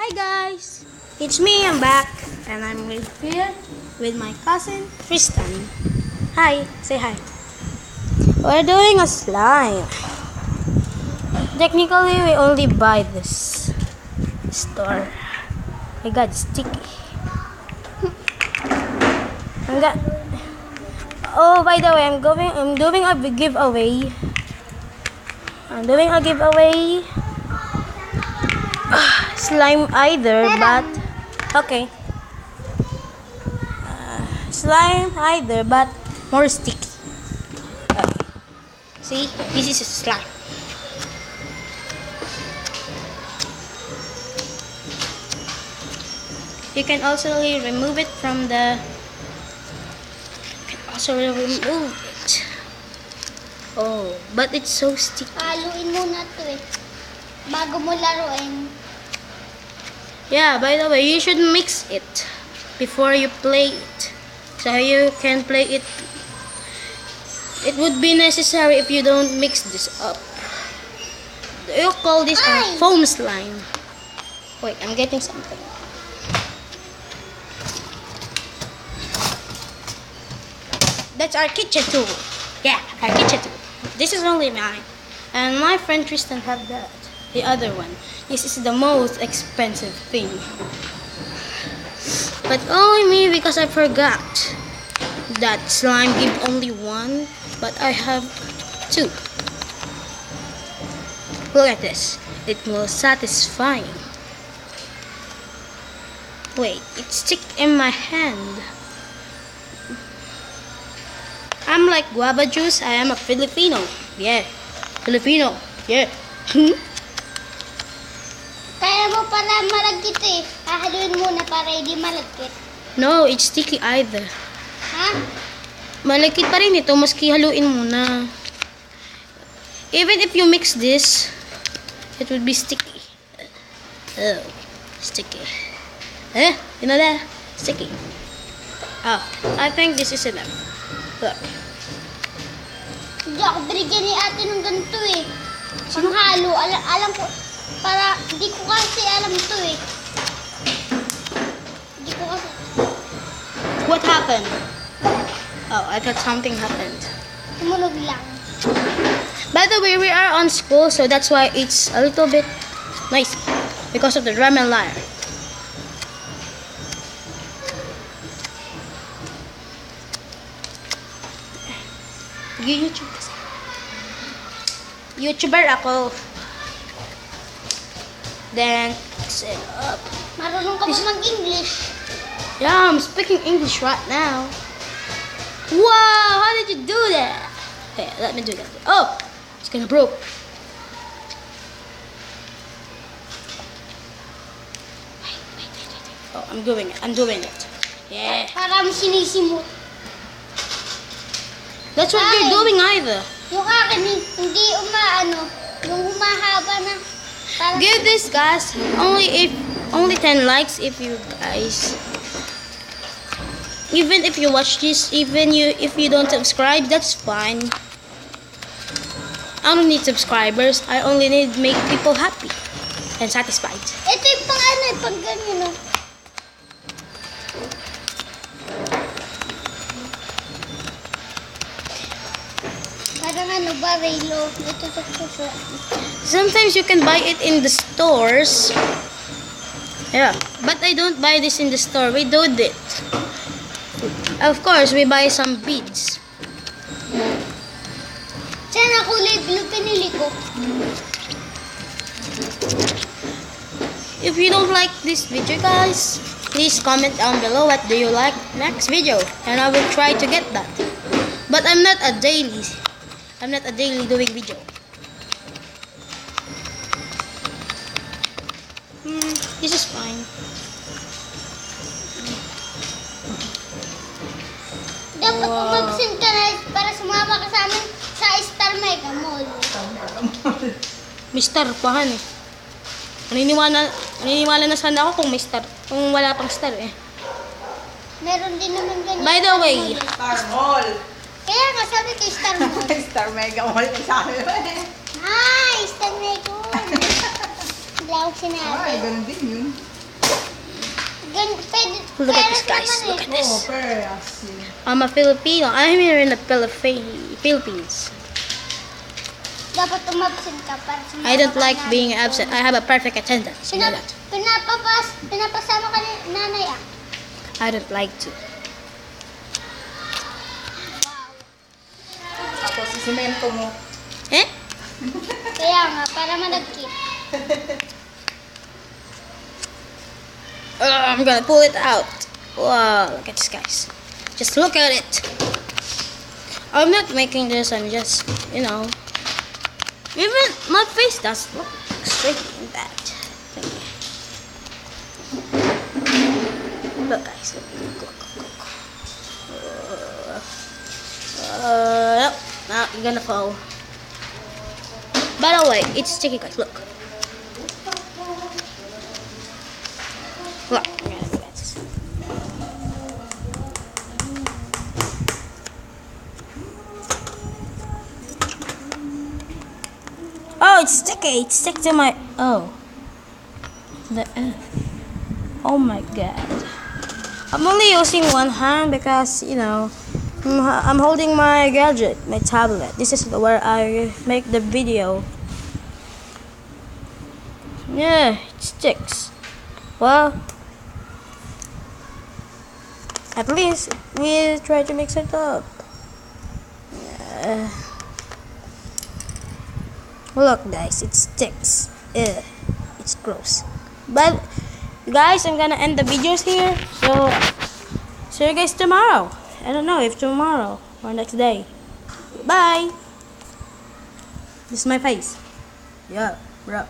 Hi guys, it's me, I'm back, and I'm here with my cousin Tristan. Hi, say hi. We're doing a slime. Technically, we only buy this store. My God, sticky. Oh, by the way, I'm doing a giveaway. I'm doing a giveaway. Slime either, but okay. Slime either, but more sticky. See, this is a slime. You can also remove it from the. You can also remove it. Oh, but it's so sticky. Haluin muna to eh. Bago mo laruin. Yeah, by the way, you should mix it before you play it. So you can play it. It would be necessary if you don't mix this up. You call this a foam slime. Wait, I'm getting something. That's our kitchen tool. Yeah, our kitchen tool. This is only mine. And my friend Tristan have that. The other one. This is the most expensive thing. But only me because I forgot that slime give only one, but I have two. Look at this. It was satisfying. Wait, it stick in my hand. I'm like guava juice. I am a Filipino. Yeah. Filipino. Yeah. Kaya mo pala malagkit eh. Hahaluin muna para hindi malagkit. No, it's sticky either. Ha? Malagkit pa rin ito maski haluin muna. Even if you mix this, it would be sticky. Oh, sticky. You know that? Sticky. Oh, I think this is enough. Look. Hindi ako binigyan ni ate ng ganito eh. Panghalo. Alam ko. Para, hindi ko kasi alam ito eh. Hindi ko kasi. What happened? Oh, I thought something happened. Tumunog lang. By the way, we are on school, so that's why it's a little bit noisy because of the drum and lyre. YouTuber ako. Then, set up. Marunong ka ba mag-English? Yeah, I'm speaking English right now. Wow, how did you do that? Okay, let me do that. Oh, it's gonna broke. Wait. Oh, I'm doing it. Yeah. Para mo sinisimot. That's what you're doing either. Yung akin, hindi yung humahaba na. Para Give this guys only 10 likes if you guys. Even if you watch this, if you don't subscribe, that's fine. I don't need subscribers. I only need make people happy and satisfied. ito yung pang ganyan no. Parang barilo. Ito. Sometimes you can buy it in the stores. Yeah, but I don't buy this in the store. We do it. Of course, we buy some beads. Sana kulay blue pinili ko. If you don't like this video, guys, please comment down below what do you like next video, and I will try to get that. But I'm not a daily doing video. This is fine. Dapat mag-send ka na para sumama ka sa amin sa Star Mega Mall. Mister, pahan eh. Naniniwala na sana ako kung wala pang star eh. Meron din naman ganyan. By the way, Star Mall. Kaya nga sabi ko Star Mall. Star Mega Mall yung sabi mo eh. Ay, Star Mega Mall. Hindi ako sinabi. Ay, ganun din yun. Look at this, guys. Naman Look eh. at this. Oh, peras. I'm a Filipino. I'm here in the Philippines. Dapat umabsent ka para sa I don't mga like nanay being ko. absent. I have a perfect attendance. You know that. Pinapasama ka ni nanay ah. I don't like to. Tapos isimento mo. Eh? Kaya nga, para malagkit. I'm gonna pull it out. Wow, look at this, guys. Just look at it. I'm not making this. I'm just, you know. Even my face does look straight in that thing. Look, guys. Look. Nope. Now you're gonna fall. By the way, it's sticky, guys. Look. Look. I'm gonna do this. Oh, it's sticky. It's stick to my. Oh. Oh my god. I'm only using one hand because, you know, I'm holding my gadget, my tablet. This is where I make the video. Yeah, it sticks. Well, at least we try to mix it up. Look, guys, it sticks. Ugh, it's gross. But guys, I'm gonna end the videos here. So see you guys tomorrow. I don't know if tomorrow or next day. Bye. This is my face. Yeah, bro.